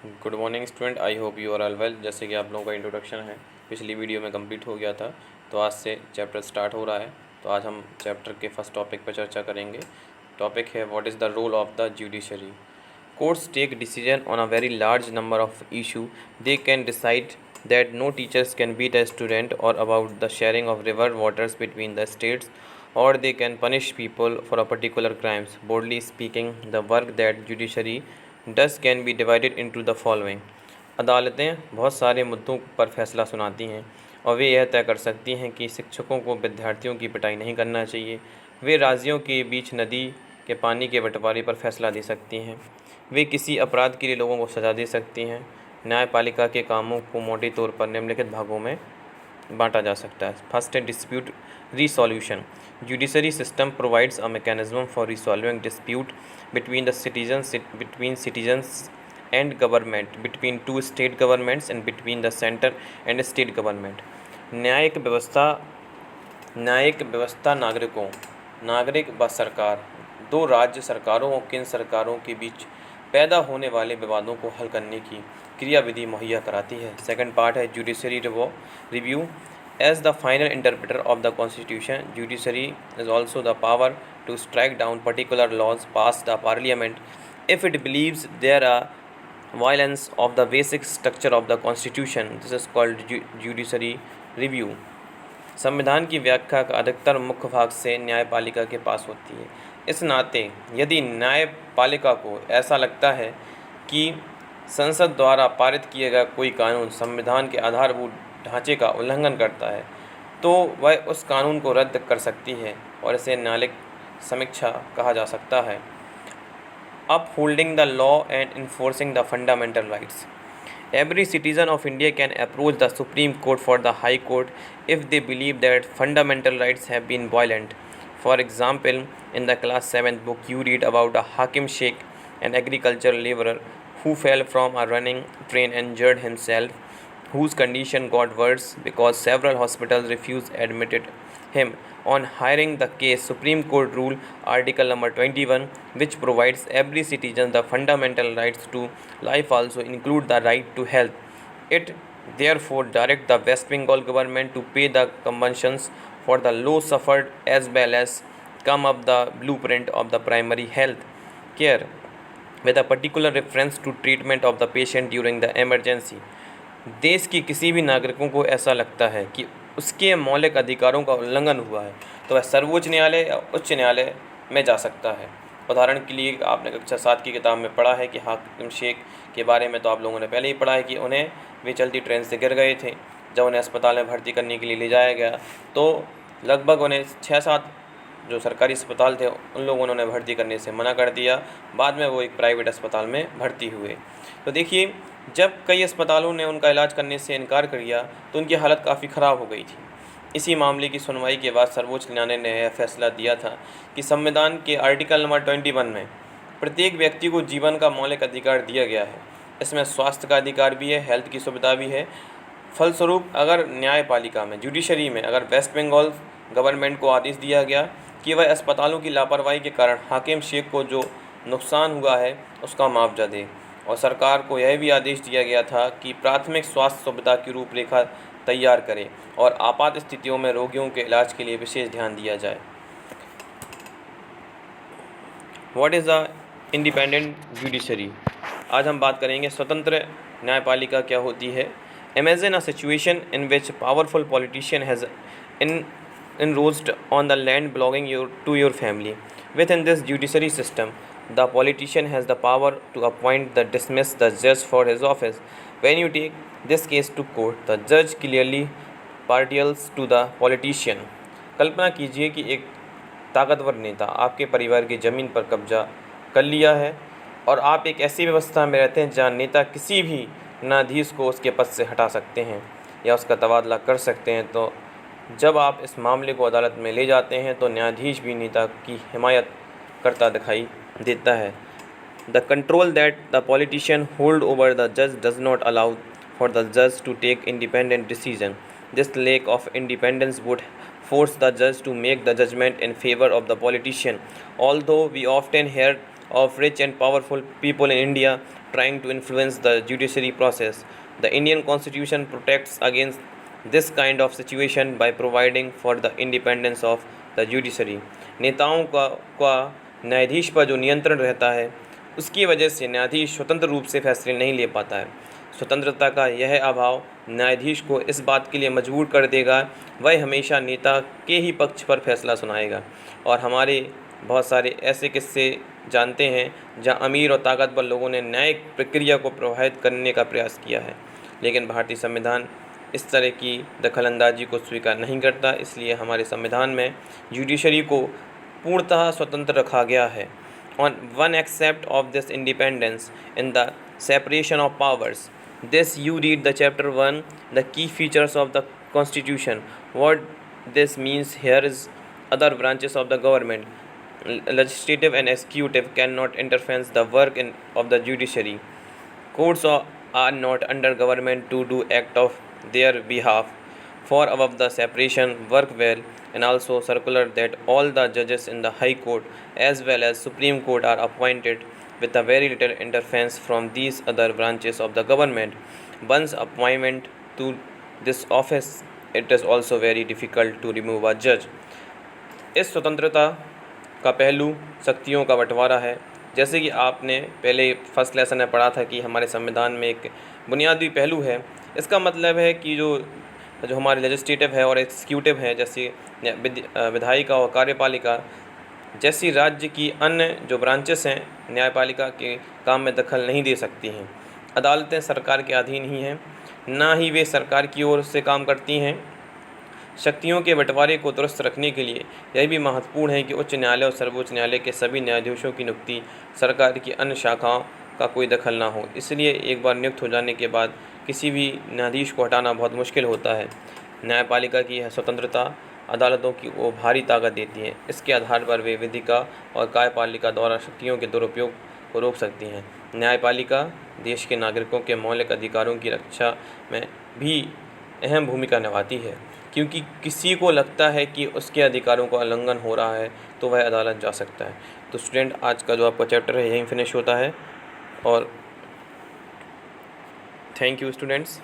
Good morning student, I hope you are all well. जैसे कि आप लोगों का इंट्रोडक्शन है पिछली वीडियो में कंप्लीट हो गया था, तो आज से चैप्टर स्टार्ट हो रहा है। तो आज हम चैप्टर के फर्स्ट टॉपिक पर चर्चा करेंगे। टॉपिक है what is the role of the judiciary. Courts take decision on a very large number of issue. They can decide that no teachers can beat a student or about the sharing of river waters between the states, or they can punish people for a particular crimes. Broadly speaking, the work that judiciary does can be divided into the following. अदालतें बहुत सारे मुद्दों पर फैसला सुनाती हैं और वे यह तय कर सकती हैं कि शिक्षकों को विद्यार्थियों की पिटाई नहीं करना चाहिए। वे राज्यों के बीच नदी के पानी के बंटवारे पर फैसला दे सकती हैं। वे किसी अपराध के लिए लोगों को सज़ा दे सकती हैं। न्यायपालिका के कामों को मोटे तौर पर निम्नलिखित भागों में बांटा जा सकता है। फर्स्ट है dispute resolution. Judiciary system provides a mechanism for resolving dispute between citizens and government, between two state governments and between the centre and state government. न्यायिक व्यवस्था नागरिक व सरकार, दो राज्य सरकारों और केंद्र सरकारों के बीच पैदा होने वाले विवादों को हल करने की क्रियाविधि मुहैया कराती है। सेकंड पार्ट है judiciary review. As the final interpreter of the constitution, judiciary is also the power to strike down particular laws pass the parliament if it believes there are violence of the basic structure of the constitution. This is called judiciary review. संविधान की व्याख्या का अधिकतर मुख्य भाग से न्यायपालिका के पास होती है। इस नाते यदि न्यायपालिका को ऐसा लगता है कि संसद द्वारा पारित किए गए कोई कानून संविधान के आधारभूत ढांचे का उल्लंघन करता है, तो वह उस कानून को रद्द कर सकती है और इसे न्यायिक समीक्षा कहा जा सकता है। Upholding the law and enforcing the fundamental rights. Every citizen of India can approach the Supreme Court for the High Court if they believe that fundamental rights have been violated. For example, in the class 7th book, you read about a Hakim Sheikh, an agricultural laborer who fell from a running train and injured himself, whose condition got worse because several hospitals refused admitted him. On hearing the case, Supreme Court ruled Article number 21, which provides every citizen the fundamental rights to life also include the right to health. It therefore directs the West Bengal government to pay the compensations for the loss suffered as well as come up the blueprint of the primary health care with a particular reference to treatment of the patient during the emergency. देश के किसी भी नागरिकों को ऐसा लगता है कि उसके मौलिक अधिकारों का उल्लंघन हुआ है, तो वह सर्वोच्च न्यायालय या उच्च न्यायालय में जा सकता है। उदाहरण के लिए आपने कक्षा 7 की किताब में पढ़ा है कि हाकिम शेख के बारे में तो आप लोगों ने पहले ही पढ़ा है कि उन्हें वे चलती ट्रेन से गिर गए थे। जब उन्हें अस्पताल में भर्ती करने के लिए ले जाया गया तो लगभग उन्हें 6-7 जो सरकारी अस्पताल थे उन लोगों ने उन्हें भर्ती करने से मना कर दिया। बाद में वो एक प्राइवेट अस्पताल में भर्ती हुए। तो देखिए, जब कई अस्पतालों ने उनका इलाज करने से इनकार कर दिया तो उनकी हालत काफ़ी ख़राब हो गई थी। इसी मामले की सुनवाई के बाद सर्वोच्च न्यायालय ने यह फैसला दिया था कि संविधान के आर्टिकल नंबर 21 में प्रत्येक व्यक्ति को जीवन का मौलिक अधिकार दिया गया है। इसमें स्वास्थ्य का अधिकार भी है, हेल्थ की सुविधा भी है। फलस्वरूप अगर न्यायपालिका में, जुडिशरी में, अगर वेस्ट बंगाल गवर्नमेंट को आदेश दिया गया कि वह अस्पतालों की लापरवाही के कारण हाकिम शेख को जो नुकसान हुआ है उसका मुआवजा दे, और सरकार को यह भी आदेश दिया गया था कि प्राथमिक स्वास्थ्य सुविधा की रूपरेखा तैयार करें और आपात स्थितियों में रोगियों के इलाज के लिए विशेष ध्यान दिया जाए। What is the independent judiciary. आज हम बात करेंगे स्वतंत्र न्यायपालिका क्या होती है। Imagine a situation in which powerful politician has enrolled on the land belonging to your family. Within this judiciary system, the politician has the power to appoint the dismiss the judge for his office. When you take this case to court, the judge clearly partial to the politician. कल्पना कीजिए कि एक ताकतवर नेता आपके परिवार की ज़मीन पर कब्जा कर लिया है और आप एक ऐसी व्यवस्था में रहते हैं जहाँ नेता किसी भी न्यायाधीश को उसके पद से हटा सकते हैं या उसका तबादला कर सकते हैं। तो जब आप इस मामले को अदालत में ले जाते हैं तो न्यायाधीश भी नेता की हिमायत करता दिखाई देता है। The control that the politician hold over the जज does not allow for the जज to take independent decision. This lack of independence would force the judge to make the judgment in favor of the politician. Although we often hear of rich and powerful people in India trying to influence the judiciary process. The Indian Constitution protects against this kind of situation by providing for the independence of the judiciary. नेताओं का न्यायाधीश पर जो नियंत्रण रहता है, उसकी वजह से न्यायाधीश स्वतंत्र रूप से फैसले नहीं ले पाता है। स्वतंत्रता का यह अभाव न्यायाधीश को इस बात के लिए मजबूर कर देगा, वह हमेशा नेता के ही पक्ष पर फैसला सुनाएगा। और हमारे बहुत सारे ऐसे किस्से जानते हैं जहां अमीर और ताकतवर लोगों ने न्यायिक प्रक्रिया को प्रभावित करने का प्रयास किया है, लेकिन भारतीय संविधान इस तरह की दखलंदाजी को स्वीकार नहीं करता। इसलिए हमारे संविधान में जुडिशरी को पूर्णतः स्वतंत्र रखा गया है। On one aspect of this independence in the separation of powers. This you read the chapter 1, the key features of the constitution. What this means here is other branches of the government, legislative and executive, cannot interfere the work of the judiciary. Courts are not under government to do act of their behalf. For above the separation work well, and also circular that all the judges in the High Court as well as Supreme Court are appointed with a very little interference from these other branches of the government. Once appointment to this office, it is also very difficult to remove a judge. इस स्वतंत्रता का पहलू शक्तियों का बंटवारा है। जैसे कि आपने पहले फर्स्ट लेसन में पढ़ा था कि हमारे संविधान में एक बुनियादी पहलू है। इसका मतलब है कि जो हमारे लेजिस्लेटिव है और एग्जीक्यूटिव है, जैसे विधायिका और कार्यपालिका जैसी राज्य की अन्य जो ब्रांचेस हैं, न्यायपालिका के काम में दखल नहीं दे सकती हैं। अदालतें सरकार के अधीन ही हैं, ना ही वे सरकार की ओर से काम करती हैं। शक्तियों के बंटवारे को दुरुस्त रखने के लिए यह भी महत्वपूर्ण है कि उच्च न्यायालय और सर्वोच्च न्यायालय के सभी न्यायाधीशों की नियुक्ति सरकार की अन्य शाखाओं का कोई दखल ना हो। इसलिए एक बार नियुक्त हो जाने के बाद किसी भी न्यायाधीश को हटाना बहुत मुश्किल होता है। न्यायपालिका की यह स्वतंत्रता अदालतों की वो भारी ताकत देती है। इसके आधार पर वे विधिका और कार्यपालिका द्वारा शक्तियों के दुरुपयोग को रोक सकती हैं। न्यायपालिका देश के नागरिकों के मौलिक अधिकारों की रक्षा में भी अहम भूमिका निभाती है, क्योंकि किसी को लगता है कि उसके अधिकारों का उल्लंघन हो रहा है तो वह अदालत जा सकता है। तो स्टूडेंट, आज का जो आपका चैप्टर है यहीं फिनिश होता है और थैंक यू स्टूडेंट्स।